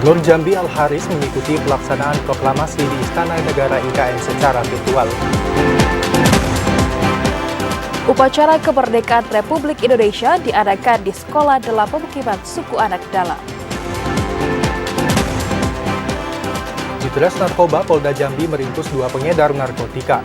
Gubernur Jambi Al-Haris mengikuti pelaksanaan proklamasi di Istana Negara IKN secara virtual. Upacara kemerdekaan Republik Indonesia diadakan di Sekolah dalam Pemukiman Suku Anak Dalam. Ditres Narkoba Polda Jambi meringkus 2 pengedar narkotika.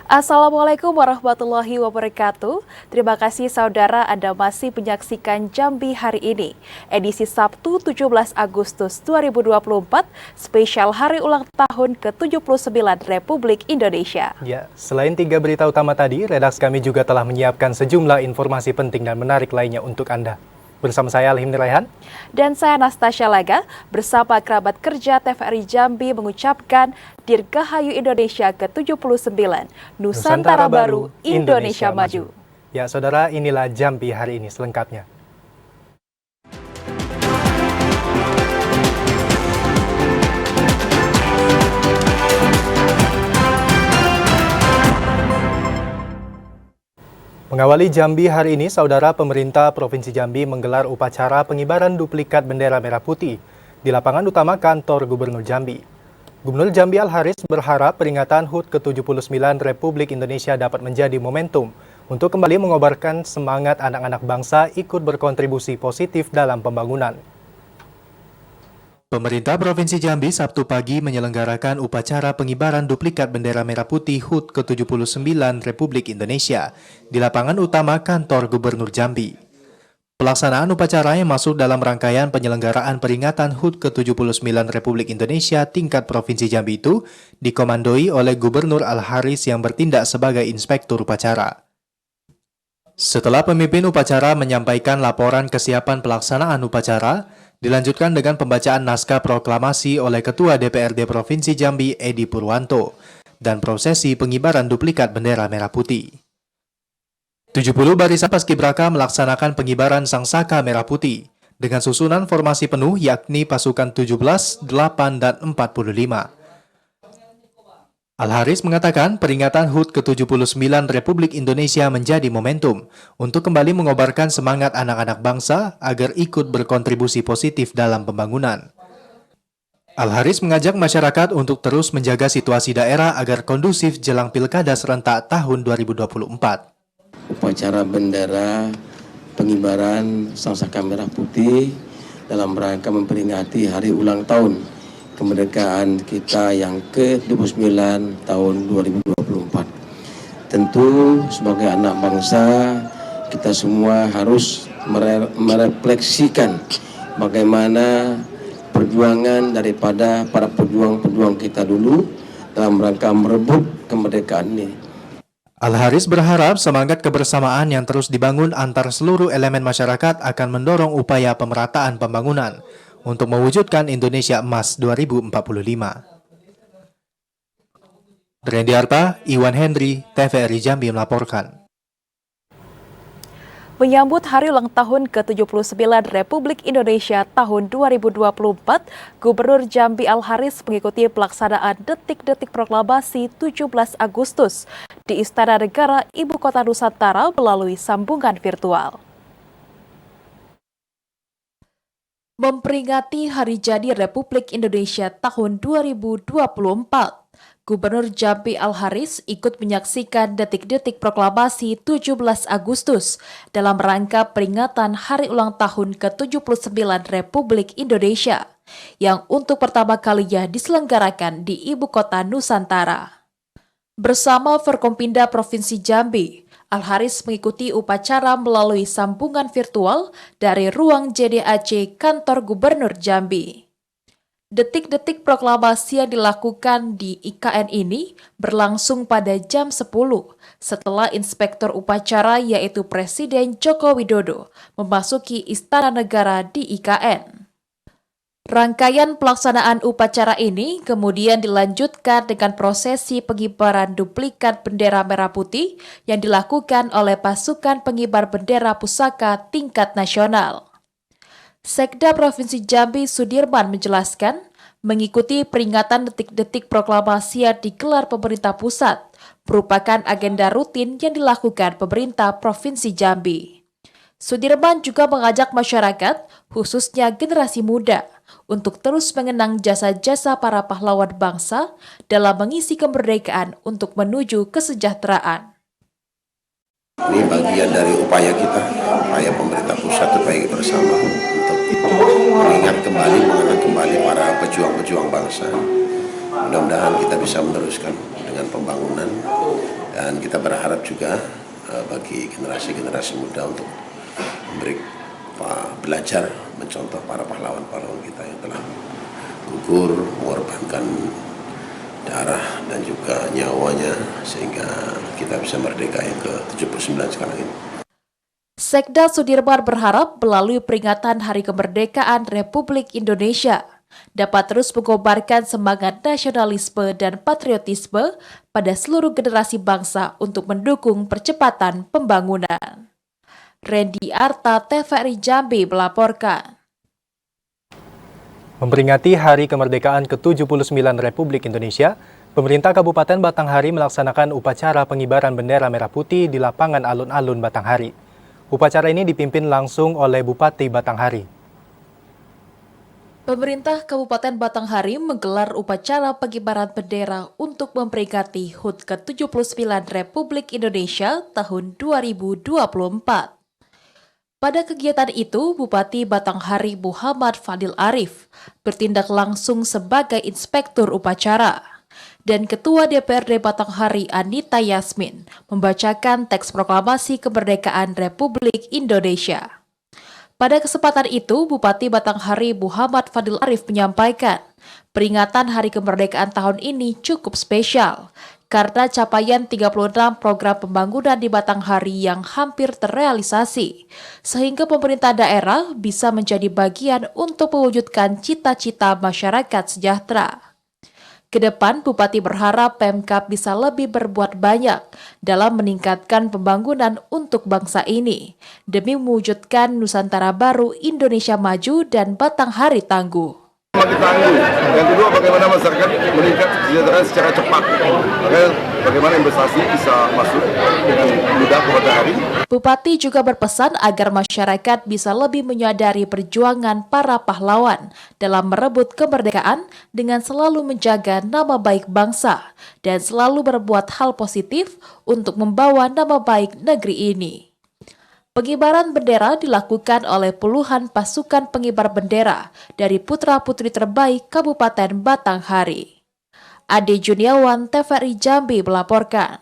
Assalamualaikum warahmatullahi wabarakatuh. Terima kasih saudara Anda masih menyaksikan Jambi hari ini, edisi Sabtu 17 Agustus 2024, spesial hari ulang tahun ke-79 Republik Indonesia. Ya, selain 3 berita utama tadi, redaksi kami juga telah menyiapkan sejumlah informasi penting dan menarik lainnya untuk Anda. Bersama saya Alhimni Raihan. Dan saya Nastasya Laga, bersama kerabat kerja TVRI Jambi mengucapkan Dirgahayu Indonesia ke-79, Nusantara Baru, Indonesia Maju. Ya saudara, inilah Jambi hari ini selengkapnya. Mengawali Jambi hari ini, saudara, pemerintah Provinsi Jambi menggelar upacara pengibaran duplikat bendera merah putih di lapangan utama kantor Gubernur Jambi. Gubernur Jambi Al-Haris berharap peringatan HUT ke-79 Republik Indonesia dapat menjadi momentum untuk kembali mengobarkan semangat anak-anak bangsa ikut berkontribusi positif dalam pembangunan. Pemerintah Provinsi Jambi Sabtu pagi menyelenggarakan upacara pengibaran duplikat bendera merah putih HUT ke-79 Republik Indonesia di lapangan utama kantor Gubernur Jambi. Pelaksanaan upacara yang masuk dalam rangkaian penyelenggaraan peringatan HUT ke-79 Republik Indonesia tingkat Provinsi Jambi itu dikomandoi oleh Gubernur Al-Haris yang bertindak sebagai inspektur upacara. Setelah pemimpin upacara menyampaikan laporan kesiapan pelaksanaan upacara, dilanjutkan dengan pembacaan naskah proklamasi oleh Ketua DPRD Provinsi Jambi Edi Purwanto dan prosesi pengibaran duplikat bendera merah putih. 70 barisan paskibraka melaksanakan pengibaran sangsaka merah putih dengan susunan formasi penuh yakni pasukan 17, 8, dan 45. Al-Haris mengatakan peringatan HUT ke-79 Republik Indonesia menjadi momentum untuk kembali mengobarkan semangat anak-anak bangsa agar ikut berkontribusi positif dalam pembangunan. Al-Haris mengajak masyarakat untuk terus menjaga situasi daerah agar kondusif jelang Pilkada serentak tahun 2024. Upacara bendera pengibaran sangsaka merah putih dalam rangka memperingati hari ulang tahun kemerdekaan kita yang ke-29 tahun 2024. Tentu sebagai anak bangsa kita semua harus merefleksikan bagaimana perjuangan daripada para pejuang-pejuang kita dulu dalam rangka merebut kemerdekaan ini. Al-Haris berharap semangat kebersamaan yang terus dibangun antar seluruh elemen masyarakat akan mendorong upaya pemerataan pembangunan untuk mewujudkan Indonesia Emas 2045. Randy Arta, Iwan Henry, TVRI Jambi melaporkan. Menyambut hari ulang tahun ke-79 Republik Indonesia tahun 2024, Gubernur Jambi Al-Haris mengikuti pelaksanaan detik-detik proklamasi 17 Agustus di Istana Negara Ibu Kota Nusantara melalui sambungan virtual. Memperingati Hari Jadi Republik Indonesia tahun 2024, Gubernur Jambi Al-Haris ikut menyaksikan detik-detik proklamasi 17 Agustus dalam rangka peringatan Hari Ulang Tahun ke-79 Republik Indonesia yang untuk pertama kalinya diselenggarakan di Ibu Kota Nusantara. Bersama Forkompinda Provinsi Jambi, Al-Haris mengikuti upacara melalui sambungan virtual dari ruang JDAC Kantor Gubernur Jambi. Detik-detik proklamasi yang dilakukan di IKN ini berlangsung pada jam 10 setelah Inspektur Upacara yaitu Presiden Joko Widodo memasuki Istana Negara di IKN. Rangkaian pelaksanaan upacara ini kemudian dilanjutkan dengan prosesi pengibaran duplikat bendera merah putih yang dilakukan oleh pasukan pengibar bendera pusaka tingkat nasional. Sekda Provinsi Jambi Sudirman menjelaskan, mengikuti peringatan detik-detik proklamasi yang digelar pemerintah pusat, merupakan agenda rutin yang dilakukan pemerintah Provinsi Jambi. Sudirman juga mengajak masyarakat, khususnya generasi muda, untuk terus mengenang jasa-jasa para pahlawan bangsa dalam mengisi kemerdekaan untuk menuju kesejahteraan. Ini bagian dari upaya kita, upaya pemerintah pusat, upaya kita bersama untuk mengingat kembali, mengenang kembali para pejuang-pejuang bangsa. Mudah-mudahan kita bisa meneruskan dengan pembangunan, dan kita berharap juga bagi generasi-generasi muda untuk belajar mencontoh para pahlawan-pahlawan kita yang telah gugur, mengorbankan darah dan juga nyawanya sehingga kita bisa merdeka yang ke-79 sekarang ini. Sekda Sudirman berharap melalui peringatan Hari Kemerdekaan Republik Indonesia dapat terus mengobarkan semangat nasionalisme dan patriotisme pada seluruh generasi bangsa untuk mendukung percepatan pembangunan. Randy Arta, TVRI Jambi melaporkan. Memperingati Hari Kemerdekaan ke-79 Republik Indonesia, pemerintah Kabupaten Batanghari melaksanakan upacara pengibaran bendera merah putih di lapangan alun-alun Batanghari. Upacara ini dipimpin langsung oleh Bupati Batanghari. Pemerintah Kabupaten Batanghari menggelar upacara pengibaran bendera untuk memperingati HUT ke-79 Republik Indonesia tahun 2024. Pada kegiatan itu, Bupati Batanghari Muhammad Fadil Arif bertindak langsung sebagai inspektur upacara, dan Ketua DPRD Batanghari Anita Yasmin membacakan teks proklamasi kemerdekaan Republik Indonesia. Pada kesempatan itu, Bupati Batanghari Muhammad Fadil Arif menyampaikan, peringatan Hari Kemerdekaan tahun ini cukup spesial karena capaian 36 program pembangunan di Batanghari yang hampir terrealisasi, sehingga pemerintah daerah bisa menjadi bagian untuk mewujudkan cita-cita masyarakat sejahtera. Kedepan, Bupati berharap Pemkab bisa lebih berbuat banyak dalam meningkatkan pembangunan untuk bangsa ini, demi mewujudkan Nusantara baru, Indonesia maju, dan Batanghari tangguh. Makin tangguh. Yang kedua, bagaimana masyarakat meningkat kesejahteraan secara cepat. Bagaimana investasi bisa masuk dengan mudah ke Batanghari. Bupati juga berpesan agar masyarakat bisa lebih menyadari perjuangan para pahlawan dalam merebut kemerdekaan dengan selalu menjaga nama baik bangsa dan selalu berbuat hal positif untuk membawa nama baik negeri ini. Pengibaran bendera dilakukan oleh puluhan pasukan pengibar bendera dari putra-putri terbaik Kabupaten Batanghari. Ade Juniawan, TVRI Jambi melaporkan.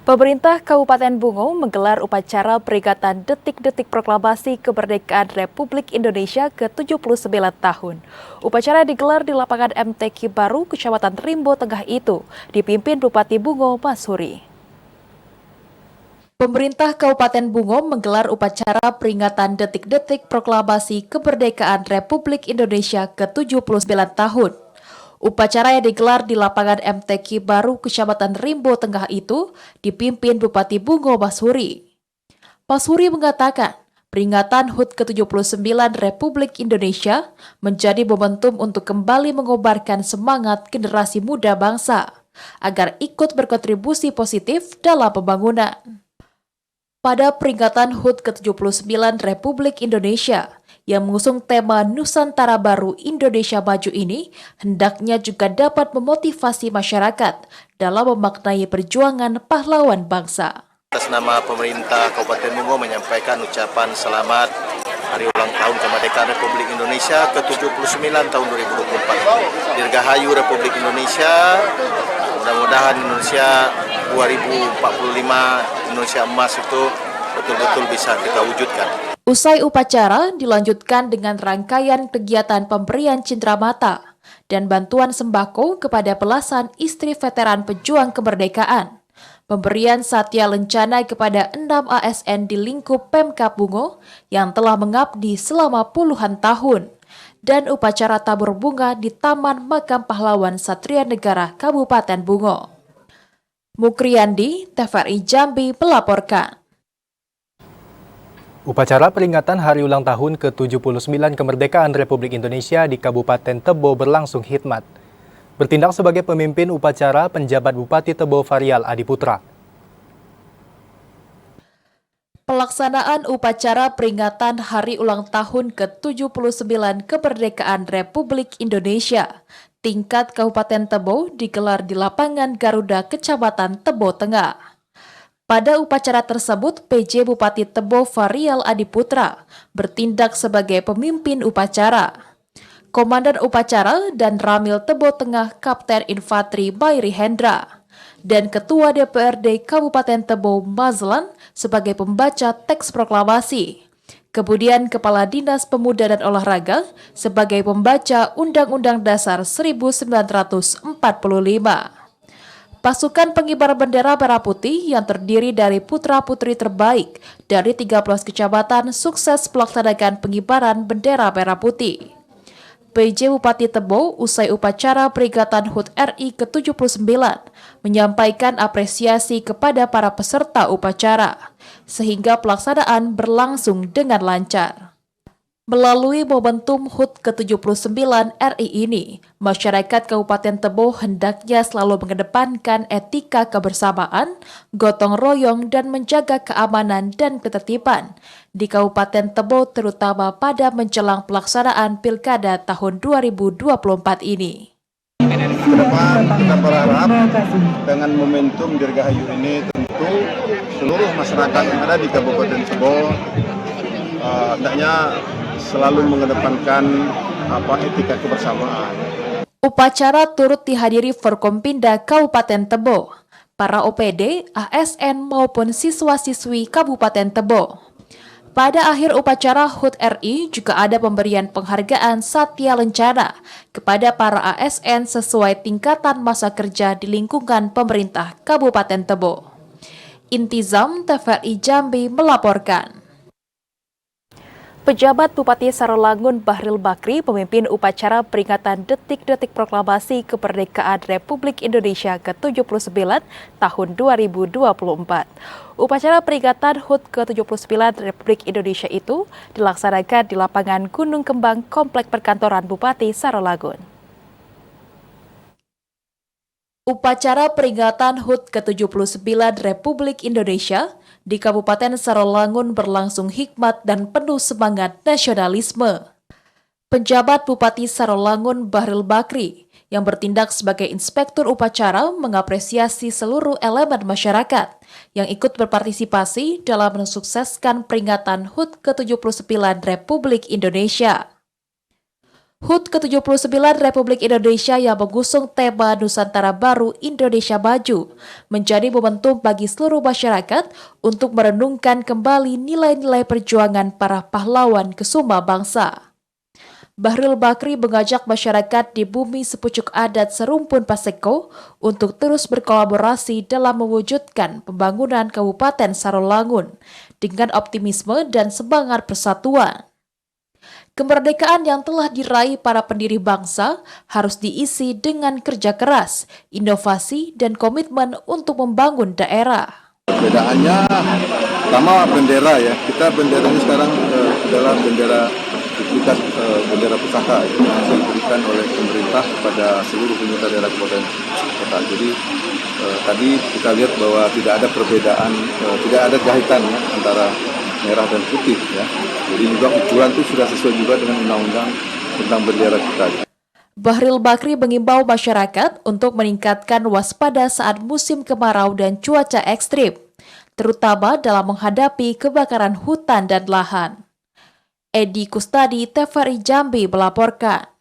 Pemerintah Kabupaten Bungo menggelar upacara peringatan detik-detik proklamasi kemerdekaan Republik Indonesia ke-79 tahun. Upacara digelar di lapangan MTQ Baru, Kecamatan Rimbo Tengah itu, dipimpin Bupati Bungo Masuri. Pemerintah Kabupaten Bungo menggelar upacara peringatan detik-detik proklamasi kemerdekaan Republik Indonesia ke-79 tahun. Upacara yang digelar di lapangan MTQ Baru Kecamatan Rimbo Tengah itu dipimpin Bupati Bungo Masuri. Masuri mengatakan, peringatan HUT ke-79 Republik Indonesia menjadi momentum untuk kembali mengobarkan semangat generasi muda bangsa agar ikut berkontribusi positif dalam pembangunan. Pada peringatan HUT ke-79 Republik Indonesia yang mengusung tema Nusantara Baru Indonesia Maju ini hendaknya juga dapat memotivasi masyarakat dalam memaknai perjuangan pahlawan bangsa. Atas nama pemerintah Kabupaten Bungo menyampaikan ucapan selamat Hari Ulang Tahun Kemerdekaan Republik Indonesia ke-79 tahun 2024. Dirgahayu Republik Indonesia, mudah-mudahan Indonesia 2045, Indonesia emas itu betul-betul bisa kita wujudkan. Usai upacara dilanjutkan dengan rangkaian kegiatan pemberian cindramata dan bantuan sembako kepada belasan istri veteran pejuang kemerdekaan. Pemberian Satya Lencana kepada 6 ASN di lingkup Pemkab Bungo yang telah mengabdi selama puluhan tahun. Dan upacara tabur bunga di Taman Makam Pahlawan Satria Negara Kabupaten Bungo. Mukriandi, TVRI Jambi melaporkan. Upacara peringatan hari ulang tahun ke-79 kemerdekaan Republik Indonesia di Kabupaten Tebo berlangsung hikmat. Bertindak sebagai pemimpin upacara penjabat Bupati Tebo Varial Adiputra. Pelaksanaan upacara peringatan hari ulang tahun ke-79 kemerdekaan Republik Indonesia tingkat Kabupaten Tebo digelar di lapangan Garuda Kecamatan Tebo Tengah. Pada upacara tersebut, PJ Bupati Tebo Varial Adiputra bertindak sebagai pemimpin upacara. Komandan upacara dan Ramil Tebo Tengah Kapten Infantri Bairi Hendra dan Ketua DPRD Kabupaten Tebo Mazlan sebagai pembaca teks proklamasi. Kemudian Kepala Dinas Pemuda dan Olahraga sebagai pembaca Undang-Undang Dasar 1945. Pasukan pengibar bendera merah putih yang terdiri dari putra-putri terbaik dari 13 kecamatan sukses melaksanakan pengibaran bendera merah putih. PJ Bupati Tebo usai upacara peringatan HUT RI ke-79 menyampaikan apresiasi kepada para peserta upacara, sehingga pelaksanaan berlangsung dengan lancar. Melalui momentum HUT ke-79 RI ini, masyarakat Kabupaten Tebo hendaknya selalu mengedepankan etika kebersamaan, gotong royong, dan menjaga keamanan dan ketertiban di Kabupaten Tebo terutama pada menjelang pelaksanaan Pilkada tahun 2024 ini. Ke depan kita berharap dengan momentum Dirgahayu ini tentu seluruh masyarakat yang ada di Kabupaten Tebo hendaknya selalu mengedepankan etika kebersamaan. Upacara turut dihadiri Forkompinda Kabupaten Tebo, para OPD, ASN maupun siswa-siswi Kabupaten Tebo. Pada akhir upacara HUT RI juga ada pemberian penghargaan Satya Lencana kepada para ASN sesuai tingkatan masa kerja di lingkungan pemerintah Kabupaten Tebo. Intizam TVRI Jambi melaporkan. Pejabat Bupati Sarolangun Bahril Bakri memimpin upacara peringatan detik-detik proklamasi kemerdekaan Republik Indonesia ke-79 tahun 2024. Upacara peringatan HUT ke-79 Republik Indonesia itu dilaksanakan di lapangan Gunung Kembang Komplek Perkantoran Bupati Sarolangun. Upacara peringatan HUT ke-79 Republik Indonesia di Kabupaten Sarolangun berlangsung hikmat dan penuh semangat nasionalisme. Penjabat Bupati Sarolangun Bahril Bakri yang bertindak sebagai inspektur upacara mengapresiasi seluruh elemen masyarakat yang ikut berpartisipasi dalam mensukseskan peringatan HUT ke-79 Republik Indonesia. HUT ke-79 Republik Indonesia yang mengusung tema Nusantara Baru Indonesia Maju menjadi momentum bagi seluruh masyarakat untuk merenungkan kembali nilai-nilai perjuangan para pahlawan kesuma bangsa. Bahril Bakri mengajak masyarakat di bumi sepucuk adat serumpun Paseko untuk terus berkolaborasi dalam mewujudkan pembangunan Kabupaten Sarolangun dengan optimisme dan semangat persatuan. Kemerdekaan yang telah diraih para pendiri bangsa harus diisi dengan kerja keras, inovasi, dan komitmen untuk membangun daerah. Perbedaannya pertama bendera ya, kita benderanya sekarang adalah bendera duplikat bendera pusaka yang diberikan oleh pemerintah kepada seluruh pemerintah daerah kabupaten kota. Jadi tadi kita lihat bahwa tidak ada perbedaan, tidak ada jahitan ya, antara merah dan putih ya. Jadi juga ukuran itu sudah sesuai juga dengan undang-undang tentang bendera kita. Bahril Bakri mengimbau masyarakat untuk meningkatkan waspada saat musim kemarau dan cuaca ekstrim, terutama dalam menghadapi kebakaran hutan dan lahan. Edi Kustadi, TVRI Jambi melaporkan.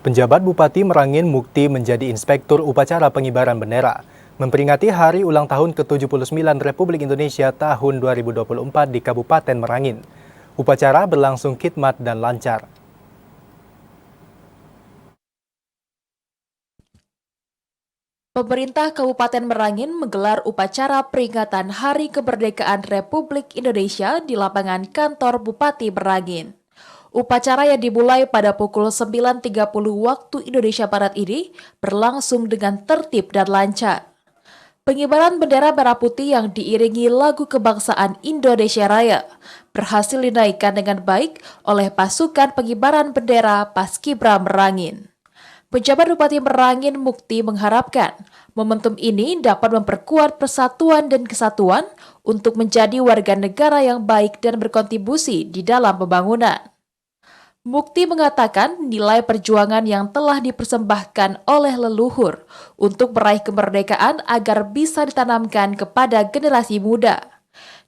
Penjabat Bupati Merangin Mukti menjadi inspektur upacara pengibaran bendera, memperingati hari ulang tahun ke-79 Republik Indonesia tahun 2024 di Kabupaten Merangin. Upacara berlangsung khidmat dan lancar. Pemerintah Kabupaten Merangin menggelar upacara peringatan Hari Kemerdekaan Republik Indonesia di lapangan kantor Bupati Merangin. Upacara yang dimulai pada pukul 9.30 waktu Indonesia Barat ini berlangsung dengan tertib dan lancar. Pengibaran bendera merah putih yang diiringi lagu kebangsaan Indonesia Raya berhasil dinaikkan dengan baik oleh pasukan pengibaran bendera Paskibra Merangin. Penjabat Bupati Merangin Mukti mengharapkan momentum ini dapat memperkuat persatuan dan kesatuan untuk menjadi warga negara yang baik dan berkontribusi di dalam pembangunan. Mukti mengatakan nilai perjuangan yang telah dipersembahkan oleh leluhur untuk meraih kemerdekaan agar bisa ditanamkan kepada generasi muda.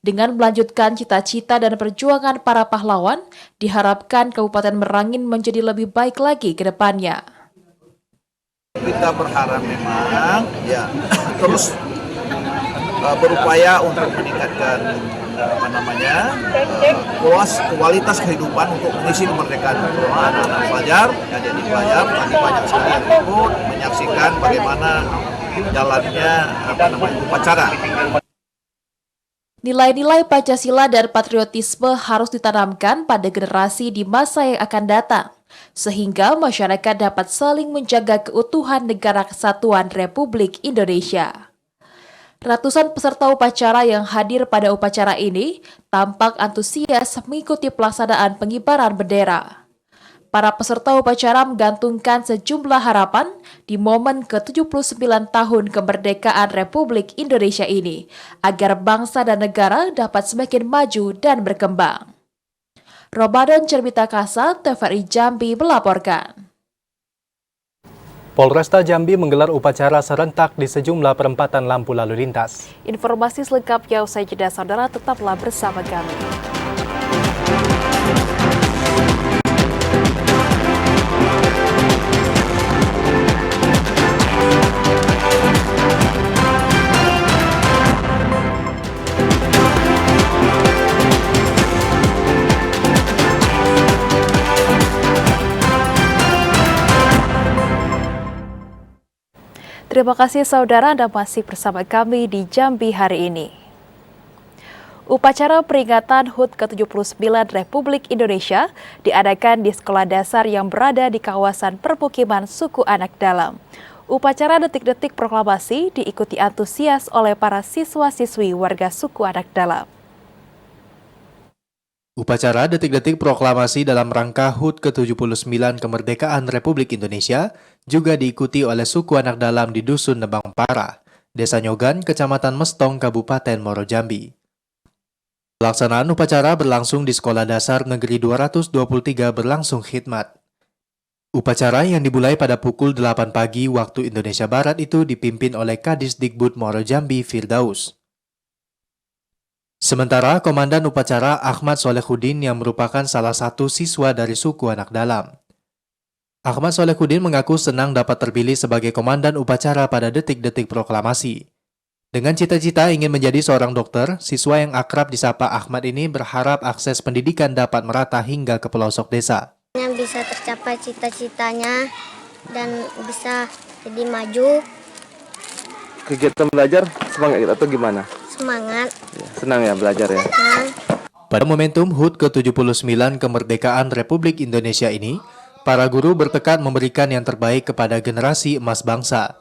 Dengan melanjutkan cita-cita dan perjuangan para pahlawan, diharapkan Kabupaten Merangin menjadi lebih baik lagi ke depannya. Kita berharap memang ya terus berupaya untuk meningkatkan kualitas kehidupan untuk mengisi kemerdekaan anak-anak pelajar yang jadi pelajar. Tadi banyak sekali yang ikut menyaksikan bagaimana jalannya upacara. Nilai-nilai Pancasila dan patriotisme harus ditanamkan pada generasi di masa yang akan datang, sehingga masyarakat dapat saling menjaga keutuhan Negara Kesatuan Republik Indonesia. Ratusan peserta upacara yang hadir pada upacara ini tampak antusias mengikuti pelaksanaan pengibaran bendera. Para peserta upacara menggantungkan sejumlah harapan di momen ke-79 tahun kemerdekaan Republik Indonesia ini, agar bangsa dan negara dapat semakin maju dan berkembang. Ramadan Cermita Kasa, TVRI Jambi melaporkan. Polresta Jambi menggelar upacara serentak di sejumlah perempatan lampu lalu lintas. Informasi selengkapnya usai jeda, saudara, tetaplah bersama kami. Terima kasih saudara, Anda masih bersama kami di Jambi hari ini. Upacara peringatan HUT ke-79 Republik Indonesia diadakan di sekolah dasar yang berada di kawasan permukiman suku anak dalam. Upacara detik-detik proklamasi diikuti antusias oleh para siswa-siswi warga suku anak dalam. Upacara detik-detik proklamasi dalam rangka HUT ke-79 Kemerdekaan Republik Indonesia juga diikuti oleh suku anak dalam di Dusun Nebang Para, Desa Nyogan, Kecamatan Mestong, Kabupaten Muaro Jambi. Pelaksanaan upacara berlangsung di Sekolah Dasar Negeri 223 berlangsung khidmat. Upacara yang dimulai pada pukul 8 pagi waktu Indonesia Barat itu dipimpin oleh Kadis Dikbud Muaro Jambi Firdaus. Sementara Komandan Upacara Ahmad Solehudin yang merupakan salah satu siswa dari suku anak dalam. Ahmad Solehudin mengaku senang dapat terpilih sebagai Komandan Upacara pada detik-detik proklamasi. Dengan cita-cita ingin menjadi seorang dokter, siswa yang akrab disapa Ahmad ini berharap akses pendidikan dapat merata hingga ke pelosok desa. Bisa tercapai cita-citanya dan bisa jadi maju. Kegiatan belajar semangat atau gimana? Semangat. Senang ya belajar ya? Pada momentum HUT ke-79 Kemerdekaan Republik Indonesia ini, para guru bertekad memberikan yang terbaik kepada generasi emas bangsa.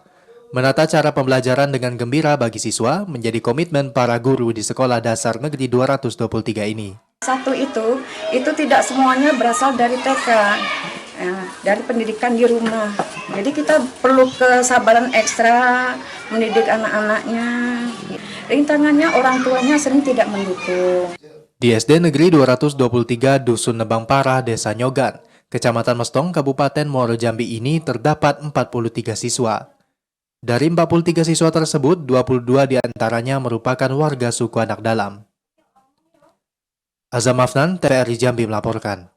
Menata cara pembelajaran dengan gembira bagi siswa menjadi komitmen para guru di Sekolah Dasar Negeri 223 ini. Satu itu tidak semuanya berasal dari TK, ya, dari pendidikan di rumah. Jadi kita perlu kesabaran ekstra mendidik anak-anaknya. Rintangannya orang tuanya sering tidak mendukung. Di SD Negeri 223 Dusun Nebang Parah, Desa Nyogan, Kecamatan Mestong, Kabupaten Muaro Jambi ini terdapat 43 siswa. Dari 43 siswa tersebut, 22 diantaranya merupakan warga suku anak dalam. Azam Afnan, TVRI Jambi melaporkan.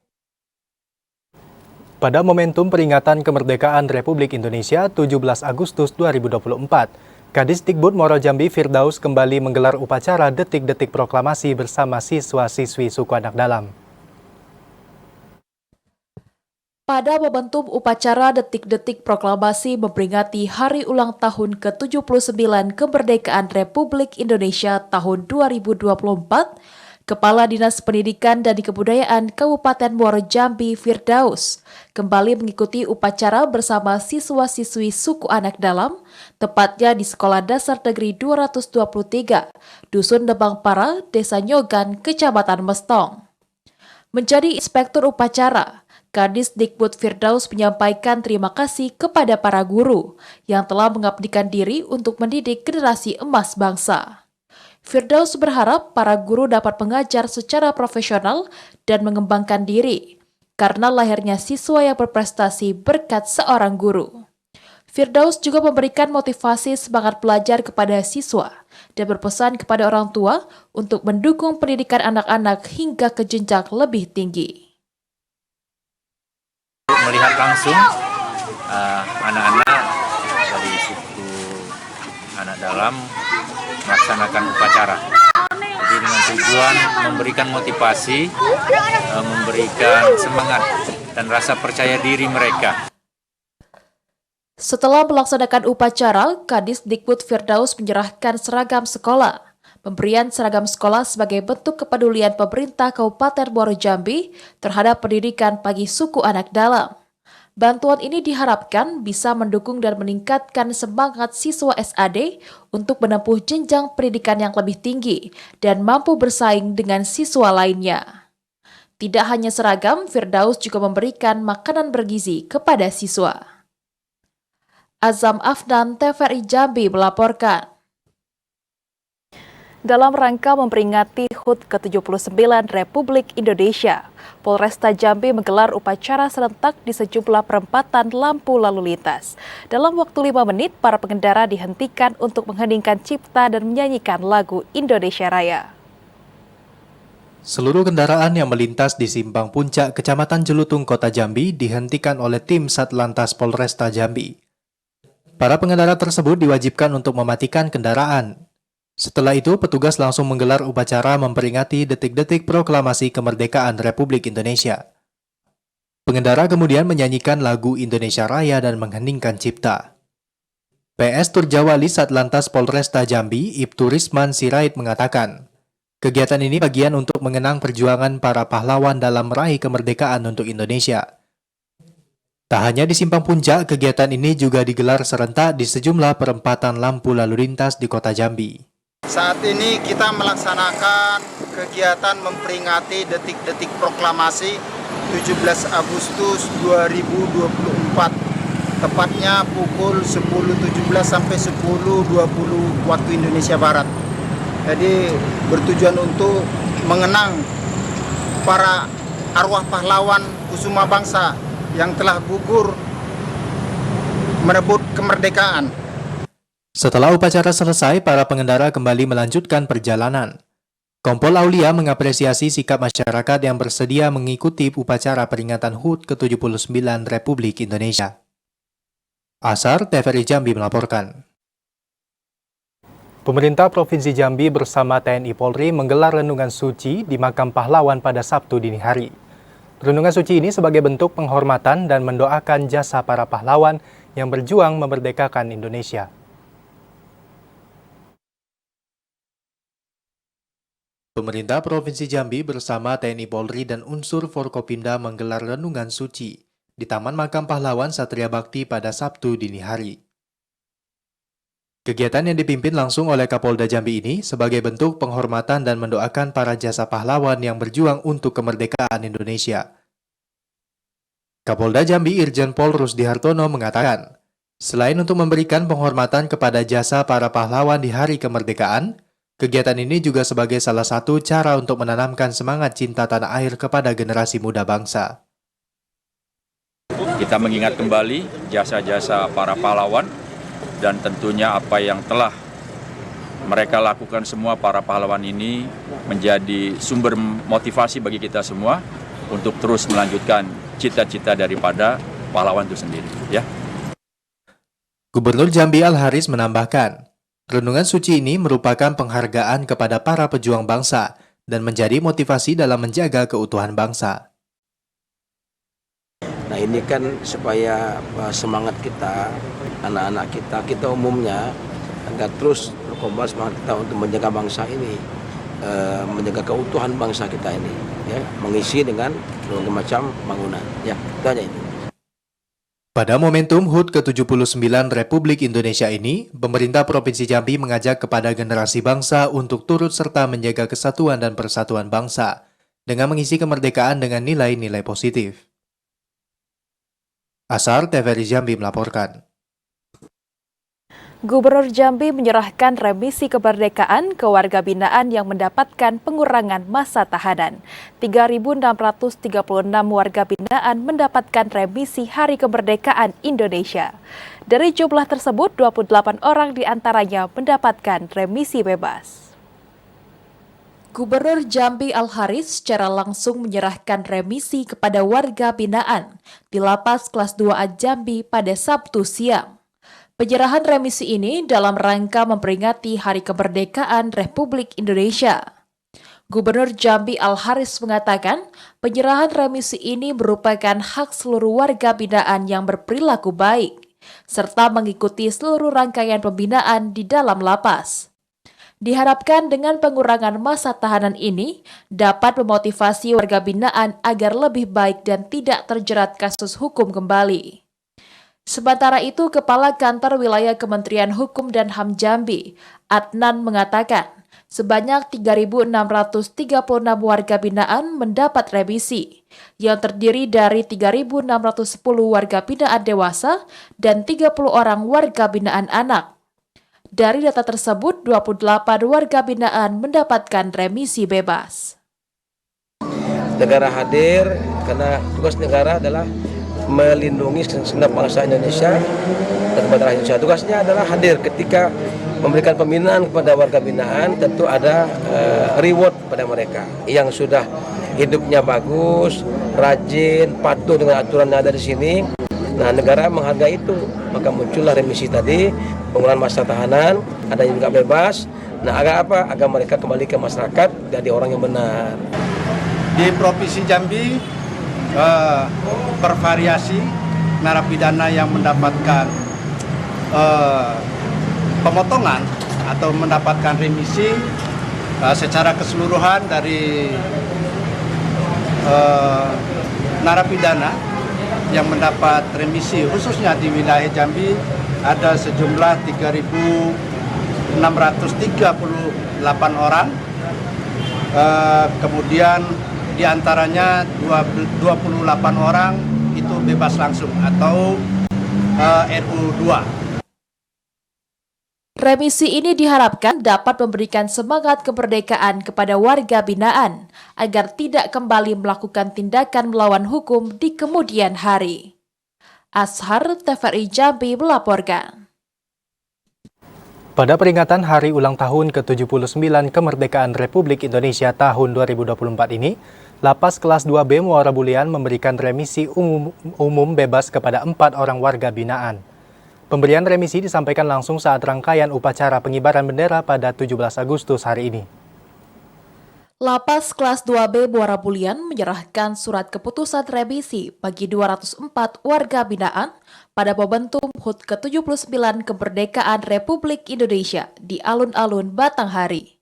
Pada momentum peringatan kemerdekaan Republik Indonesia 17 Agustus 2024, Kadis Dikbud Muaro Jambi Firdaus kembali menggelar upacara detik-detik proklamasi bersama siswa-siswi suku anak dalam. Pada momentum upacara detik-detik proklamasi memperingati hari ulang tahun ke-79 kemerdekaan Republik Indonesia tahun 2024, Kepala Dinas Pendidikan dan Kebudayaan Kabupaten Muaro Jambi, Firdaus, kembali mengikuti upacara bersama siswa-siswi suku Anak Dalam, tepatnya di Sekolah Dasar Negeri 223, Dusun Debangpara, Desa Nyogan, Kecamatan Mestong. Menjadi inspektur upacara, Kadis Dikbud Firdaus menyampaikan terima kasih kepada para guru yang telah mengabdikan diri untuk mendidik generasi emas bangsa. Firdaus berharap para guru dapat mengajar secara profesional dan mengembangkan diri, karena lahirnya siswa yang berprestasi berkat seorang guru. Firdaus juga memberikan motivasi semangat belajar kepada siswa dan berpesan kepada orang tua untuk mendukung pendidikan anak-anak hingga ke jenjang lebih tinggi. Melihat langsung anak-anak dari suku Anak Dalam melaksanakan upacara. Jadi dengan tujuan memberikan motivasi, memberikan semangat dan rasa percaya diri mereka. Setelah melaksanakan upacara, Kadis Dikbud Firdaus menyerahkan seragam sekolah. Pemberian seragam sekolah sebagai bentuk kepedulian pemerintah Kabupaten Muaro Jambi terhadap pendidikan bagi suku Anak Dalam. Bantuan ini diharapkan bisa mendukung dan meningkatkan semangat siswa SAD untuk menempuh jenjang pendidikan yang lebih tinggi dan mampu bersaing dengan siswa lainnya. Tidak hanya seragam, Firdaus juga memberikan makanan bergizi kepada siswa. Azam Afnan, TVRI Jambi melaporkan. Dalam rangka memperingati HUT ke-79 Republik Indonesia, Polresta Jambi menggelar upacara serentak di sejumlah perempatan lampu lalu lintas. Dalam waktu 5 menit, para pengendara dihentikan untuk mengheningkan cipta dan menyanyikan lagu Indonesia Raya. Seluruh kendaraan yang melintas di Simpang Puncak, Kecamatan Jelutung, Kota Jambi dihentikan oleh tim Satlantas Polresta Jambi. Para pengendara tersebut diwajibkan untuk mematikan kendaraan. Setelah itu, petugas langsung menggelar upacara memperingati detik-detik proklamasi kemerdekaan Republik Indonesia. Pengendara kemudian menyanyikan lagu Indonesia Raya dan mengheningkan cipta. PS Turjawali Satlantas Polresta Jambi, Ibtu Risman Sirait mengatakan, kegiatan ini bagian untuk mengenang perjuangan para pahlawan dalam meraih kemerdekaan untuk Indonesia. Tak hanya di Simpang Puncak, kegiatan ini juga digelar serentak di sejumlah perempatan lampu lalu lintas di Kota Jambi. Saat ini kita melaksanakan kegiatan memperingati detik-detik proklamasi 17 Agustus 2024, tepatnya pukul 10.17 sampai 10.20 waktu Indonesia Barat. Jadi bertujuan untuk mengenang para arwah pahlawan kusuma bangsa yang telah gugur merebut kemerdekaan. Setelah upacara selesai, para pengendara kembali melanjutkan perjalanan. Kompol Aulia mengapresiasi sikap masyarakat yang bersedia mengikuti upacara peringatan HUT ke-79 Republik Indonesia. Asar, TVRI Jambi melaporkan. Pemerintah Provinsi Jambi bersama TNI Polri menggelar renungan suci di Makam Pahlawan pada Sabtu dini hari. Renungan suci ini sebagai bentuk penghormatan dan mendoakan jasa para pahlawan yang berjuang memerdekakan Indonesia. Pemerintah Provinsi Jambi bersama TNI Polri dan unsur Forkopimda menggelar renungan suci di Taman Makam Pahlawan Satria Bakti pada Sabtu dini hari. Kegiatan yang dipimpin langsung oleh Kapolda Jambi ini sebagai bentuk penghormatan dan mendoakan para jasa pahlawan yang berjuang untuk kemerdekaan Indonesia. Kapolda Jambi Irjen Pol Rusdi Hartono mengatakan, selain untuk memberikan penghormatan kepada jasa para pahlawan di Hari Kemerdekaan, kegiatan ini juga sebagai salah satu cara untuk menanamkan semangat cinta tanah air kepada generasi muda bangsa. Kita mengingat kembali jasa-jasa para pahlawan dan tentunya apa yang telah mereka lakukan semua. Para pahlawan ini menjadi sumber motivasi bagi kita semua untuk terus melanjutkan cita-cita daripada pahlawan itu sendiri. Ya. Gubernur Jambi Al-Haris menambahkan, renungan suci ini merupakan penghargaan kepada para pejuang bangsa dan menjadi motivasi dalam menjaga keutuhan bangsa. Nah ini kan supaya semangat kita, anak-anak kita umumnya agar terus berkembang semangat kita untuk menjaga bangsa ini. menjaga keutuhan bangsa kita ini, ya, mengisi dengan berbagai macam bangunan. Ya, itu aja itu. Pada momentum HUT ke-79 Republik Indonesia ini, pemerintah Provinsi Jambi mengajak kepada generasi bangsa untuk turut serta menjaga kesatuan dan persatuan bangsa dengan mengisi kemerdekaan dengan nilai-nilai positif. Asar TVRI Jambi melaporkan. Gubernur Jambi menyerahkan remisi kemerdekaan ke warga binaan yang mendapatkan pengurangan masa tahanan. 3.636 warga binaan mendapatkan remisi Hari Kemerdekaan Indonesia. Dari jumlah tersebut, 28 orang diantaranya mendapatkan remisi bebas. Gubernur Jambi Al-Haris secara langsung menyerahkan remisi kepada warga binaan di Lapas Kelas 2A Jambi pada Sabtu siang. Penyerahan remisi ini dalam rangka memperingati Hari Kemerdekaan Republik Indonesia. Gubernur Jambi Al-Haris mengatakan, penyerahan remisi ini merupakan hak seluruh warga binaan yang berperilaku baik, serta mengikuti seluruh rangkaian pembinaan di dalam lapas. Diharapkan dengan pengurangan masa tahanan ini dapat memotivasi warga binaan agar lebih baik dan tidak terjerat kasus hukum kembali. Sementara itu, Kepala Kantor Wilayah Kementerian Hukum dan HAM Jambi, Adnan mengatakan, sebanyak 3.636 warga binaan mendapat remisi, yang terdiri dari 3.610 warga binaan dewasa dan 30 orang warga binaan anak. Dari data tersebut, 28 warga binaan mendapatkan remisi bebas. Negara hadir karena tugas negara adalah melindungi segenap bangsa Indonesia dan bangsa Indonesia. Tugasnya adalah hadir ketika memberikan pembinaan kepada warga binaan, tentu ada reward pada mereka yang sudah hidupnya bagus, rajin, patuh dengan aturan yang ada di sini. Nah, negara menghargai itu, maka muncullah remisi tadi, pengurangan masa tahanan, ada yang juga bebas. Nah, agar apa? Agar mereka kembali ke masyarakat jadi orang yang benar. Di Provinsi Jambi bervariasi narapidana yang mendapatkan pemotongan atau mendapatkan remisi secara keseluruhan dari narapidana yang mendapat remisi khususnya di wilayah Jambi ada sejumlah 3.638 orang, kemudian diantaranya 28 orang itu bebas langsung atau RU2. Remisi ini diharapkan dapat memberikan semangat kemerdekaan kepada warga binaan agar tidak kembali melakukan tindakan melawan hukum di kemudian hari. Ashar TVRI Jambi melaporkan. Pada peringatan Hari Ulang Tahun ke-79 Kemerdekaan Republik Indonesia tahun 2024 ini, Lapas Kelas 2B Muara Bulian memberikan remisi umum bebas kepada 4 orang warga binaan. Pemberian remisi disampaikan langsung saat rangkaian upacara pengibaran bendera pada 17 Agustus hari ini. Lapas Kelas 2B Muara Bulian menyerahkan surat keputusan remisi bagi 204 warga binaan pada momentum HUT ke-79 Kemerdekaan Republik Indonesia di alun-alun Batanghari.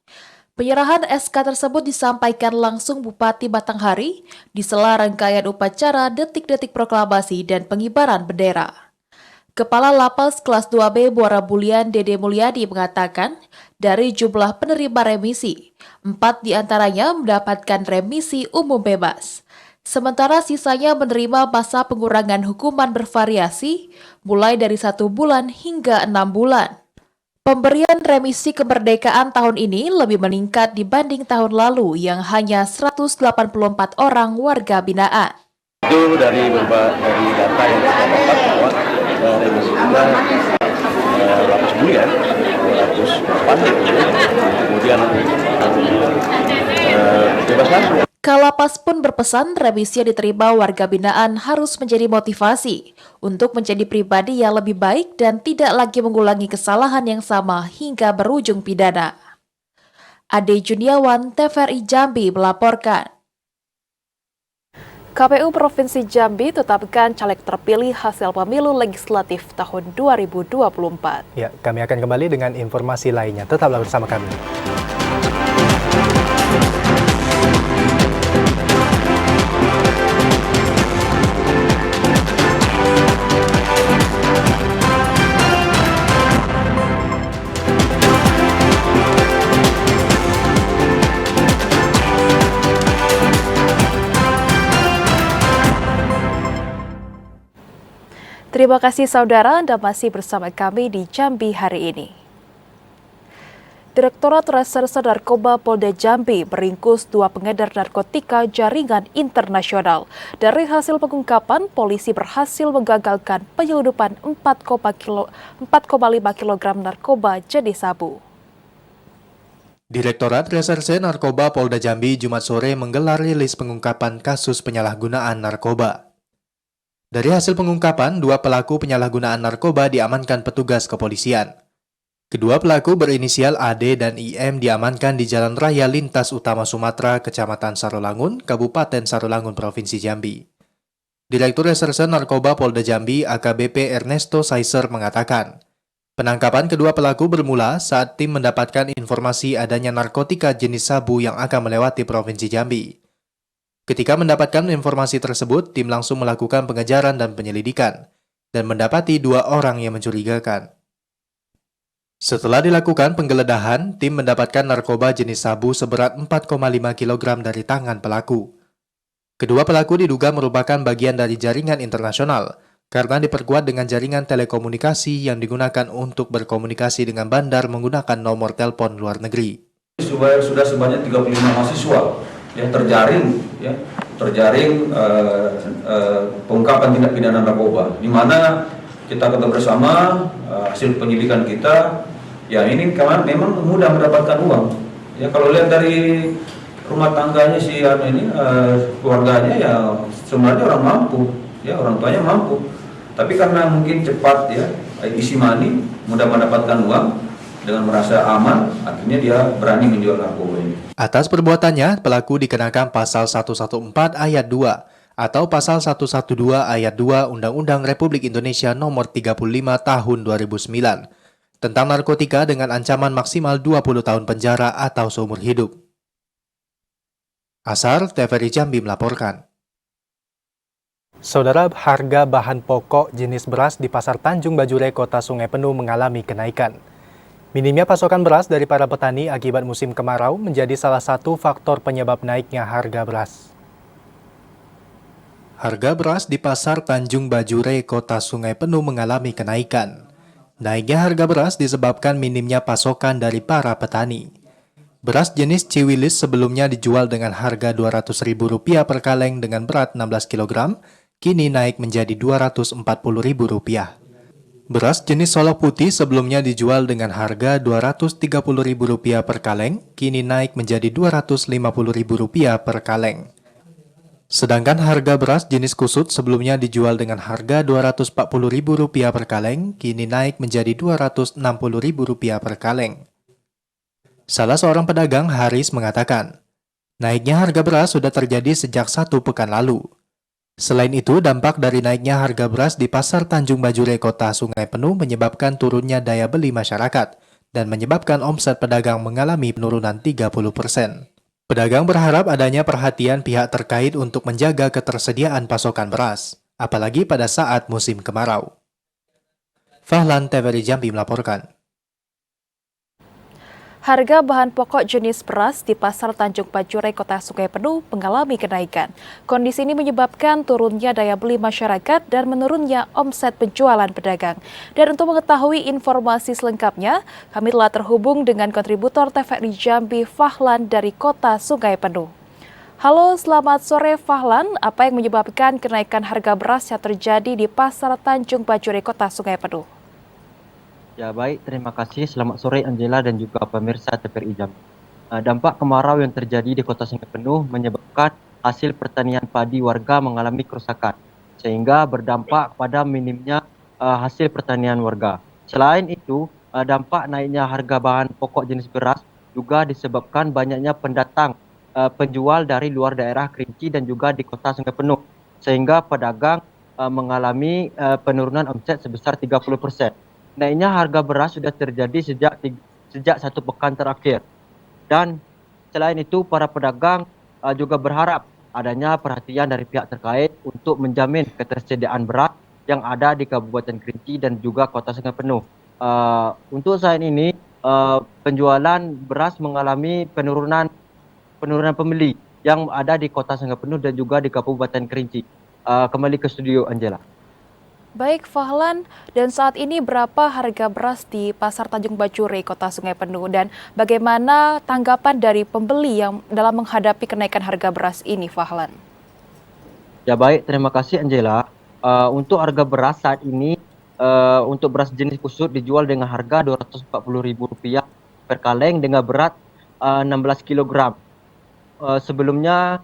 Penyerahan SK tersebut disampaikan langsung Bupati Batanghari di sela rangkaian upacara detik-detik proklamasi dan pengibaran bendera. Kepala Lapas Kelas 2B Muara Bulian Dede Mulyadi mengatakan, dari jumlah penerima remisi, 4 diantaranya mendapatkan remisi umum bebas. Sementara sisanya menerima masa pengurangan hukuman bervariasi, mulai dari 1 bulan hingga 6 bulan. Pemberian remisi kemerdekaan tahun ini lebih meningkat dibanding tahun lalu yang hanya 184 orang warga binaan. Itu dari data yang kita dapat bahwa remisi kita Lapas Bulian 208, kemudian bebas langsung. Kalapas pun berpesan remisi yang diterima warga binaan harus menjadi motivasi untuk menjadi pribadi yang lebih baik dan tidak lagi mengulangi kesalahan yang sama hingga berujung pidana. Ade Juniawan, TVRI Jambi melaporkan. KPU Provinsi Jambi tetapkan caleg terpilih hasil pemilu legislatif tahun 2024. Ya, kami akan kembali dengan informasi lainnya. Tetaplah bersama kami. Terima kasih saudara, Anda masih bersama kami di Jambi hari ini. Direktorat Reserse Narkoba Polda Jambi meringkus 2 pengedar narkotika jaringan internasional. Dari hasil pengungkapan, polisi berhasil menggagalkan penyelundupan 4,5 kg narkoba jenis sabu. Direktorat Reserse Narkoba Polda Jambi Jumat sore menggelar rilis pengungkapan kasus penyalahgunaan narkoba. Dari hasil pengungkapan, 2 pelaku penyalahgunaan narkoba diamankan petugas kepolisian. Kedua pelaku berinisial AD dan IM diamankan di Jalan Raya Lintas Utama Sumatera, Kecamatan Sarolangun, Kabupaten Sarolangun, Provinsi Jambi. Direktur Reserse Narkoba Polda Jambi AKBP Ernesto Saiser mengatakan, penangkapan kedua pelaku bermula saat tim mendapatkan informasi adanya narkotika jenis sabu yang akan melewati Provinsi Jambi. Ketika mendapatkan informasi tersebut, tim langsung melakukan pengejaran dan penyelidikan, dan mendapati 2 orang yang mencurigakan. Setelah dilakukan penggeledahan, tim mendapatkan narkoba jenis sabu seberat 4,5 kg dari tangan pelaku. Kedua pelaku diduga merupakan bagian dari jaringan internasional, karena diperkuat dengan jaringan telekomunikasi yang digunakan untuk berkomunikasi dengan bandar menggunakan nomor telepon luar negeri. Sudah sebanyak 35 mahasiswa yang terjaring pengungkapan tindak pidana narkoba, di mana kita ketahui bersama hasil penyelidikan kita, ya ini memang mudah mendapatkan uang. Ya kalau lihat dari rumah tangganya si keluarganya ya sebenarnya orang mampu, ya orang tuanya mampu. Tapi karena mungkin cepat ya isi money, mudah mendapatkan uang dengan merasa aman, akhirnya dia berani menjual narkoba ini. Atas perbuatannya, pelaku dikenakan pasal 114 ayat 2 atau pasal 112 ayat 2 Undang-Undang Republik Indonesia Nomor 35 Tahun 2009 tentang narkotika dengan ancaman maksimal 20 tahun penjara atau seumur hidup. Asar TVRI Jambi melaporkan. Saudara, harga bahan pokok jenis beras di Pasar Tanjung Bajure, Kota Sungai Penuh mengalami kenaikan. Minimnya pasokan beras dari para petani akibat musim kemarau menjadi salah satu faktor penyebab naiknya harga beras. Harga beras di Pasar Tanjung Bajure, Kota Sungai Penuh mengalami kenaikan. Naiknya harga beras disebabkan minimnya pasokan dari para petani. Beras jenis Ciwilis sebelumnya dijual dengan harga Rp200.000 per kaleng dengan berat 16 kg, kini naik menjadi Rp240.000. Beras jenis Solok Putih sebelumnya dijual dengan harga Rp230.000 per kaleng, kini naik menjadi Rp250.000 per kaleng. Sedangkan harga beras jenis Kusut sebelumnya dijual dengan harga Rp240.000 per kaleng, kini naik menjadi Rp260.000 per kaleng. Salah seorang pedagang, Haris, mengatakan, naiknya harga beras sudah terjadi sejak 1 pekan lalu. Selain itu, dampak dari naiknya harga beras di Pasar Tanjung Bajure, Kota Sungai Penuh menyebabkan turunnya daya beli masyarakat dan menyebabkan omset pedagang mengalami penurunan 30%. Pedagang berharap adanya perhatian pihak terkait untuk menjaga ketersediaan pasokan beras, apalagi pada saat musim kemarau. Fahlan TVRI Jambi melaporkan. Harga bahan pokok jenis beras di Pasar Tanjung Bajure, Kota Sungai Penuh mengalami kenaikan. Kondisi ini menyebabkan turunnya daya beli masyarakat dan menurunnya omset penjualan pedagang. Dan untuk mengetahui informasi selengkapnya, kami telah terhubung dengan kontributor TVRI Jambi, Fahlan dari Kota Sungai Penuh. Halo, selamat sore Fahlan. Apa yang menyebabkan kenaikan harga beras yang terjadi di Pasar Tanjung Bajure, Kota Sungai Penuh? Ya baik, terima kasih. Selamat sore Angela dan juga pemirsa TVRI Jambi. Dampak kemarau yang terjadi di Kota Sungai Penuh menyebabkan hasil pertanian padi warga mengalami kerusakan, sehingga berdampak pada minimnya hasil pertanian warga. Selain itu, dampak naiknya harga bahan pokok jenis beras juga disebabkan banyaknya pendatang penjual dari luar daerah Kerinci dan juga di Kota Sungai Penuh, sehingga pedagang mengalami penurunan omset sebesar 30%. Naiknya harga beras sudah terjadi sejak 1 pekan terakhir. Dan selain itu, para pedagang juga berharap adanya perhatian dari pihak terkait untuk menjamin ketersediaan beras yang ada di Kabupaten Kerinci dan juga Kota Sungai Penuh. Untuk saat ini, penjualan beras mengalami penurunan pembeli yang ada di Kota Sungai Penuh dan juga di Kabupaten Kerinci. Kembali ke studio, Angela. Baik Fahlan, dan saat ini berapa harga beras di Pasar Tanjung Bacuri, Kota Sungai Penuh, dan bagaimana tanggapan dari pembeli yang dalam menghadapi kenaikan harga beras ini, Fahlan? Ya baik, terima kasih Angela. Untuk harga beras saat ini, untuk beras jenis kusut dijual dengan harga Rp240.000 per kaleng dengan berat 16 kg. Sebelumnya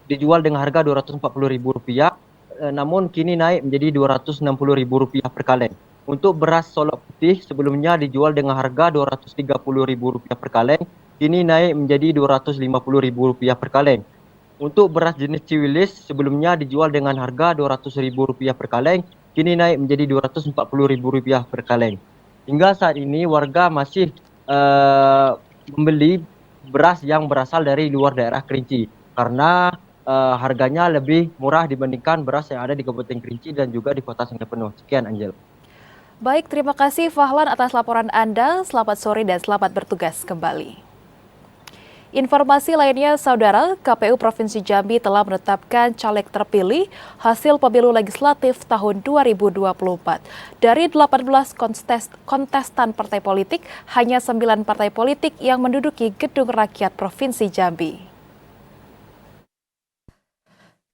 dijual dengan harga Rp240.000, namun kini naik menjadi Rp260.000 per kaleng. Untuk beras solok putih sebelumnya dijual dengan harga Rp230.000 per kaleng, kini naik menjadi Rp250.000 per kaleng. Untuk beras jenis Ciwilis sebelumnya dijual dengan harga Rp200.000 per kaleng, kini naik menjadi Rp240.000 per kaleng. Hingga saat ini warga masih membeli beras yang berasal dari luar daerah Kerinci karena harganya lebih murah dibandingkan beras yang ada di Kabupaten Kerinci dan juga di Kota Sungai Penuh. Sekian Angel. Baik, terima kasih Fahlan atas laporan Anda. Selamat sore dan selamat bertugas kembali. Informasi lainnya, Saudara, KPU Provinsi Jambi telah menetapkan caleg terpilih hasil pemilu legislatif tahun 2024. Dari 18 kontestan partai politik, hanya 9 partai politik yang menduduki Gedung Rakyat Provinsi Jambi.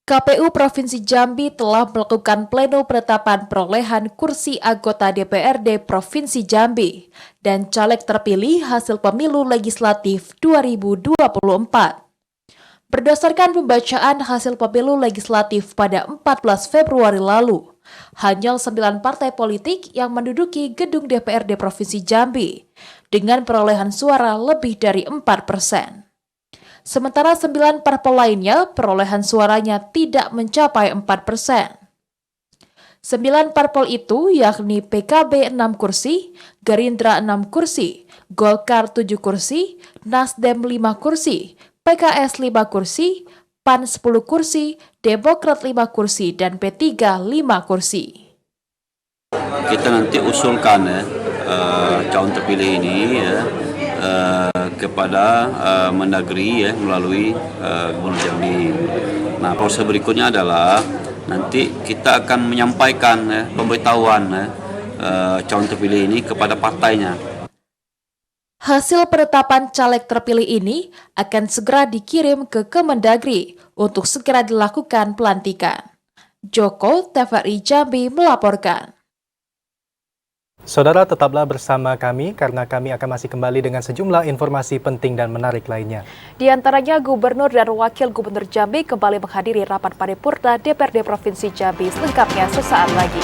KPU Provinsi Jambi telah melakukan pleno penetapan perolehan kursi anggota DPRD Provinsi Jambi dan caleg terpilih hasil pemilu legislatif 2024. Berdasarkan pembacaan hasil pemilu legislatif pada 14 Februari lalu, hanya 9 partai politik yang menduduki gedung DPRD Provinsi Jambi dengan perolehan suara lebih dari 4%. Sementara 9 parpol lainnya perolehan suaranya tidak mencapai 4%. 9 parpol itu yakni PKB 6 kursi, Gerindra 6 kursi, Golkar 7 kursi, Nasdem 5 kursi, PKS 5 kursi, PAN 10 kursi, Demokrat 5 kursi, dan P3 5 kursi. Kita nanti usulkan calon terpilih ini kepada Mendagri melalui Gubernur Jambi. Nah, proses berikutnya adalah nanti kita akan menyampaikan pemberitahuan calon terpilih ini kepada partainya. Hasil penetapan caleg terpilih ini akan segera dikirim ke Kemendagri untuk segera dilakukan pelantikan. Joko, TVRI Jambi melaporkan. Saudara, tetaplah bersama kami karena kami akan masih kembali dengan sejumlah informasi penting dan menarik lainnya. Di antaranya, Gubernur dan Wakil Gubernur Jambi kembali menghadiri rapat paripurna DPRD Provinsi Jambi. Selengkapnya sesaat lagi.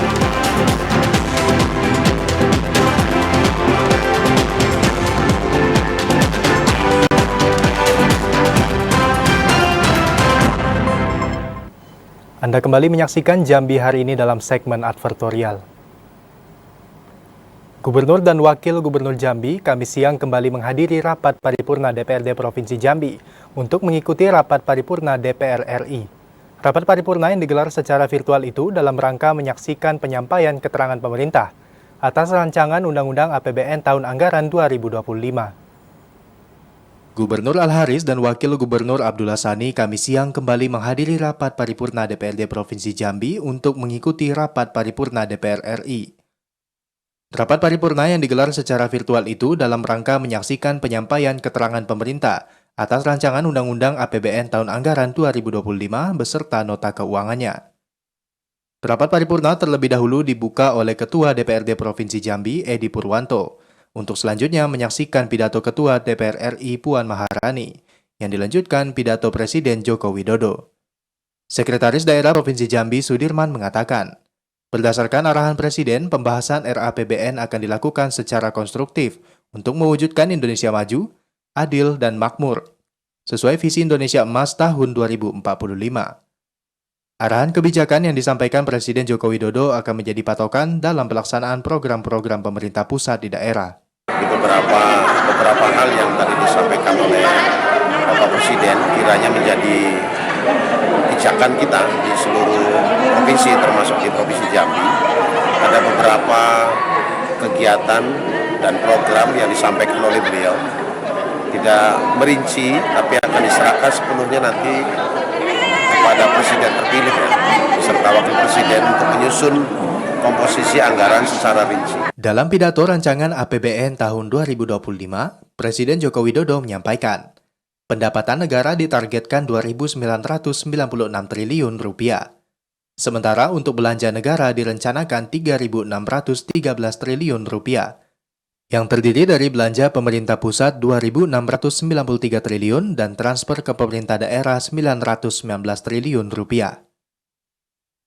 Anda kembali menyaksikan Jambi hari ini dalam segmen advertorial. Gubernur dan Wakil Gubernur Jambi Kamis siang kembali menghadiri rapat paripurna DPRD Provinsi Jambi untuk mengikuti rapat paripurna DPR RI. Rapat paripurna yang digelar secara virtual itu dalam rangka menyaksikan penyampaian keterangan pemerintah atas rancangan Undang-Undang APBN tahun anggaran 2025. Gubernur Al-Haris dan Wakil Gubernur Abdullah Sani Kamis siang kembali menghadiri rapat paripurna DPRD Provinsi Jambi untuk mengikuti rapat paripurna DPR RI. Rapat paripurna yang digelar secara virtual itu dalam rangka menyaksikan penyampaian keterangan pemerintah atas rancangan Undang-Undang APBN tahun anggaran 2025 beserta nota keuangannya. Rapat paripurna terlebih dahulu dibuka oleh Ketua DPRD Provinsi Jambi, Edi Purwanto, untuk selanjutnya menyaksikan pidato Ketua DPR RI Puan Maharani, yang dilanjutkan pidato Presiden Joko Widodo. Sekretaris Daerah Provinsi Jambi, Sudirman, mengatakan, berdasarkan arahan Presiden, pembahasan RAPBN akan dilakukan secara konstruktif untuk mewujudkan Indonesia maju, adil, dan makmur, sesuai visi Indonesia Emas tahun 2045. Arahan kebijakan yang disampaikan Presiden Joko Widodo akan menjadi patokan dalam pelaksanaan program-program pemerintah pusat di daerah. Di beberapa hal yang tadi disampaikan oleh Bapak Presiden kiranya menjadi pijakan kita di seluruh provinsi termasuk di Provinsi Jambi. Ada beberapa kegiatan dan program yang disampaikan oleh beliau, tidak merinci tapi akan diserahkan sepenuhnya nanti kepada Presiden terpilih serta Wakil Presiden untuk menyusun komposisi anggaran secara rinci. Dalam pidato rancangan APBN tahun 2025, Presiden Joko Widodo menyampaikan, pendapatan negara ditargetkan 2.996 triliun rupiah. Sementara untuk belanja negara direncanakan 3.613 triliun rupiah, yang terdiri dari belanja pemerintah pusat 2.693 triliun dan transfer ke pemerintah daerah 919 triliun rupiah.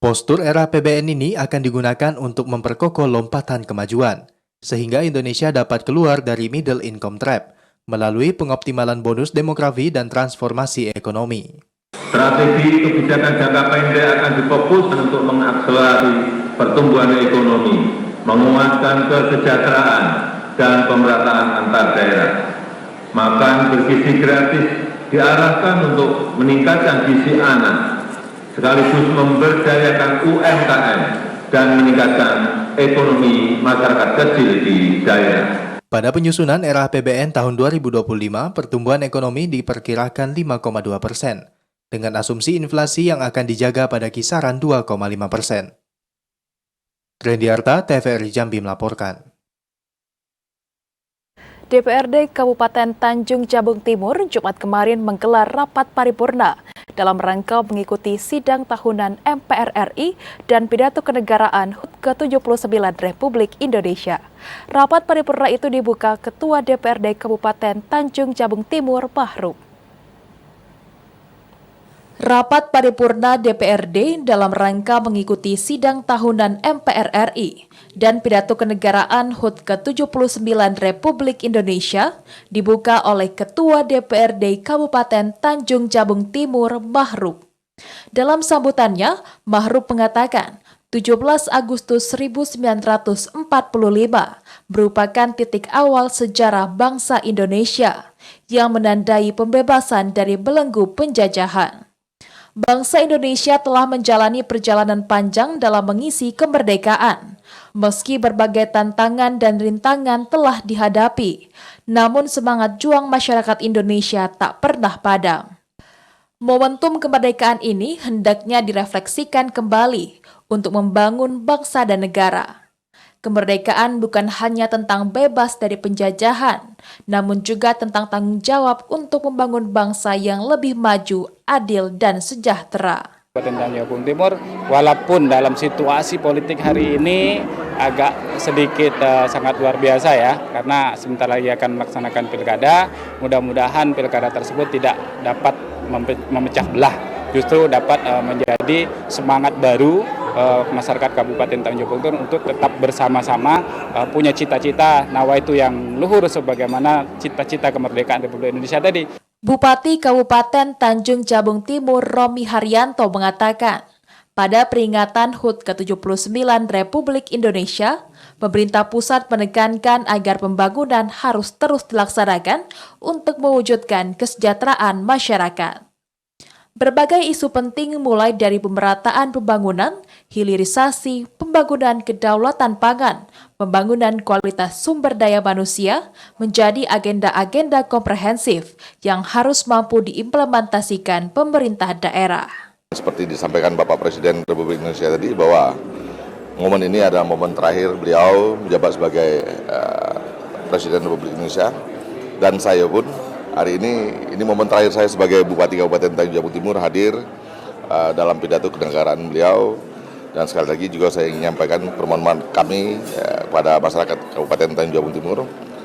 Postur era APBN ini akan digunakan untuk memperkokoh lompatan kemajuan, sehingga Indonesia dapat keluar dari middle income trap melalui pengoptimalan bonus demografi dan transformasi ekonomi. Strategi kebijakan jangka pendek akan difokuskan untuk mengakselerasi pertumbuhan ekonomi, menguatkan kesejahteraan dan pemerataan antar daerah. Makan bergizi gratis diarahkan untuk meningkatkan gizi anak, sekaligus memberdayakan UMKM dan meningkatkan ekonomi masyarakat kecil di daerah. Pada penyusunan era APBN tahun 2025, pertumbuhan ekonomi diperkirakan 5,2%, dengan asumsi inflasi yang akan dijaga pada kisaran 2,5%. Rendiarta, TVRI Jambi melaporkan. DPRD Kabupaten Tanjung Jabung Timur Jumat kemarin menggelar rapat paripurna dalam rangka mengikuti sidang tahunan MPR RI dan pidato kenegaraan HUT ke-79 Republik Indonesia. Rapat paripurna itu dibuka Ketua DPRD Kabupaten Tanjung Jabung Timur, Mahrup. Rapat paripurna DPRD dalam rangka mengikuti sidang tahunan MPR RI dan pidato kenegaraan HUT ke-79 Republik Indonesia dibuka oleh Ketua DPRD Kabupaten Tanjung Jabung Timur, Mahrup. Dalam sambutannya, Mahrup mengatakan 17 Agustus 1945 merupakan titik awal sejarah bangsa Indonesia yang menandai pembebasan dari belenggu penjajahan. Bangsa Indonesia telah menjalani perjalanan panjang dalam mengisi kemerdekaan. Meski berbagai tantangan dan rintangan telah dihadapi, namun semangat juang masyarakat Indonesia tak pernah padam. Momentum kemerdekaan ini hendaknya direfleksikan kembali untuk membangun bangsa dan negara. Kemerdekaan bukan hanya tentang bebas dari penjajahan, namun juga tentang tanggung jawab untuk membangun bangsa yang lebih maju, adil, dan sejahtera. Kabupaten Tanjung Jabung Timur, walaupun dalam situasi politik hari ini agak sedikit sangat luar biasa ya, karena sebentar lagi akan melaksanakan pilkada, mudah-mudahan pilkada tersebut tidak dapat memecah belah, justru dapat menjadi semangat baru masyarakat Kabupaten Tanjung Jabung Timur untuk tetap bersama-sama punya cita-cita nawaitu yang luhur sebagaimana cita-cita kemerdekaan Republik Indonesia tadi. Bupati Kabupaten Tanjung Jabung Timur Romi Haryanto mengatakan, pada peringatan HUT ke-79 Republik Indonesia, pemerintah pusat menekankan agar pembangunan harus terus dilaksanakan untuk mewujudkan kesejahteraan masyarakat. Berbagai isu penting mulai dari pemerataan pembangunan, hilirisasi, pembangunan kedaulatan pangan, pembangunan kualitas sumber daya manusia menjadi agenda-agenda komprehensif yang harus mampu diimplementasikan pemerintah daerah. Seperti disampaikan Bapak Presiden Republik Indonesia tadi bahwa momen ini adalah momen terakhir beliau menjabat sebagai Presiden Republik Indonesia, dan saya pun hari ini momen terakhir saya sebagai Bupati Kabupaten Tanjung Jabung Timur hadir dalam pidato kenegaraan beliau, dan sekali lagi juga saya ingin menyampaikan permohonan kami kepada masyarakat Kabupaten Tanjung Jabung Timur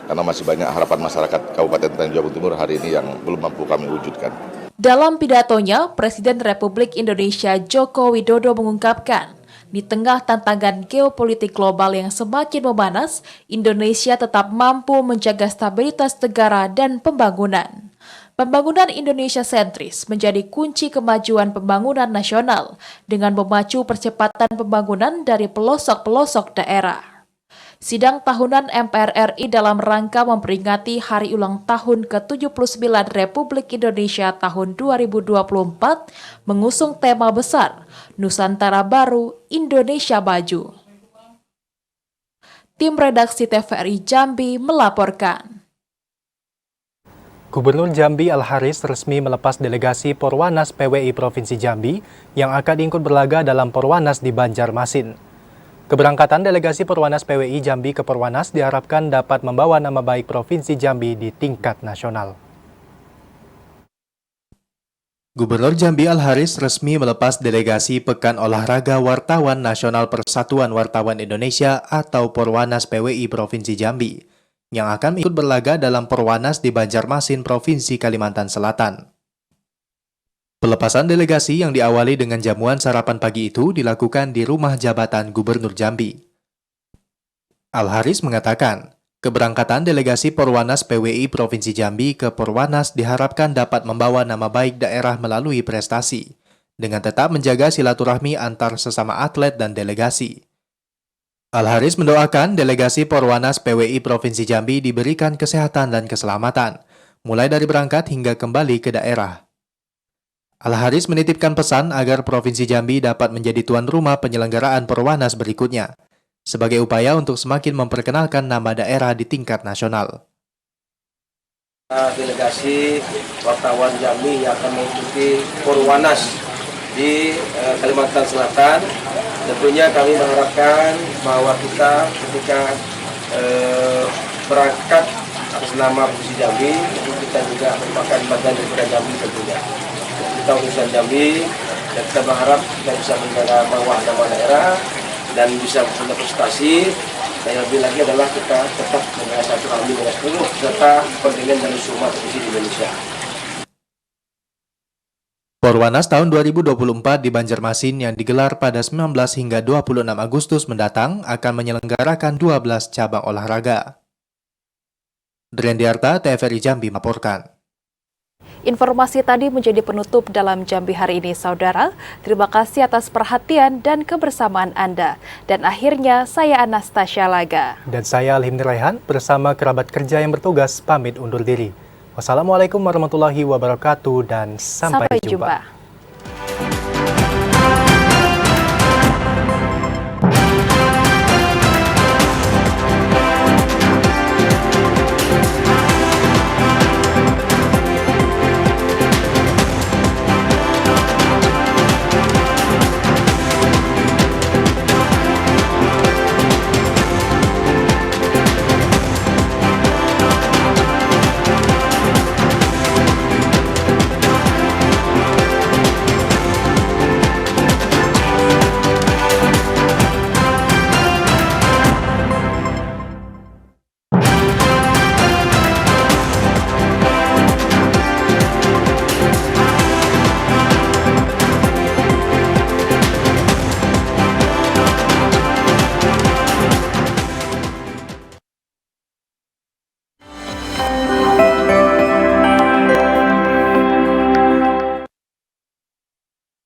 karena masih banyak harapan masyarakat Kabupaten Tanjung Jabung Timur hari ini yang belum mampu kami wujudkan. Dalam pidatonya, Presiden Republik Indonesia Joko Widodo mengungkapkan, di tengah tantangan geopolitik global yang semakin memanas, Indonesia tetap mampu menjaga stabilitas negara dan pembangunan. Pembangunan Indonesia sentris menjadi kunci kemajuan pembangunan nasional dengan memacu percepatan pembangunan dari pelosok-pelosok daerah. Sidang tahunan MPR RI dalam rangka memperingati Hari Ulang Tahun ke-79 Republik Indonesia tahun 2024 mengusung tema besar Nusantara Baru, Indonesia Maju. Tim redaksi TVRI Jambi melaporkan. Gubernur Jambi Al-Haris resmi melepas delegasi Porwanas PWI Provinsi Jambi yang akan ikut berlaga dalam Porwanas di Banjarmasin. Keberangkatan delegasi Perwanas PWI Jambi ke Perwanas diharapkan dapat membawa nama baik Provinsi Jambi di tingkat nasional. Gubernur Jambi Al-Haris resmi melepas delegasi Pekan Olahraga Wartawan Nasional Persatuan Wartawan Indonesia atau Perwanas PWI Provinsi Jambi, yang akan ikut berlaga dalam Perwanas di Banjarmasin, Provinsi Kalimantan Selatan. Pelepasan delegasi yang diawali dengan jamuan sarapan pagi itu dilakukan di rumah jabatan Gubernur Jambi. Al-Haris mengatakan, keberangkatan delegasi Perwanas PWI Provinsi Jambi ke Perwanas diharapkan dapat membawa nama baik daerah melalui prestasi, dengan tetap menjaga silaturahmi antar sesama atlet dan delegasi. Al-Haris mendoakan delegasi Perwanas PWI Provinsi Jambi diberikan kesehatan dan keselamatan, mulai dari berangkat hingga kembali ke daerah. Al-Haris menitipkan pesan agar Provinsi Jambi dapat menjadi tuan rumah penyelenggaraan Perwanas berikutnya, sebagai upaya untuk semakin memperkenalkan nama daerah di tingkat nasional. Delegasi wartawan Jambi yang akan mengikuti Perwanas di Kalimantan Selatan, tentunya kami mengharapkan bahwa kita ketika berangkat atas nama Provinsi Jambi, itu kita juga merupakan bagian daripada Jambi tentunya. Kita urusan Jambi, dan kita berharap kita bisa menjaga marwah nama daerah dan bisa punya prestasi. Dan yang lebih lagi adalah kita tetap menjaga silaturahmi dengan seluruh serta kontingen dan semua provinsi di Indonesia. Perwanas tahun 2024 di Banjarmasin yang digelar pada 19 hingga 26 Agustus mendatang akan menyelenggarakan 12 cabang olahraga. Drendiarta, TVRI Jambi melaporkan. Informasi tadi menjadi penutup dalam Jambi hari ini, saudara. Terima kasih atas perhatian dan kebersamaan Anda. Dan akhirnya, saya Anastasia Laga. Dan saya Alhimni Raihan bersama kerabat kerja yang bertugas pamit undur diri. Wassalamualaikum warahmatullahi wabarakatuh dan sampai jumpa.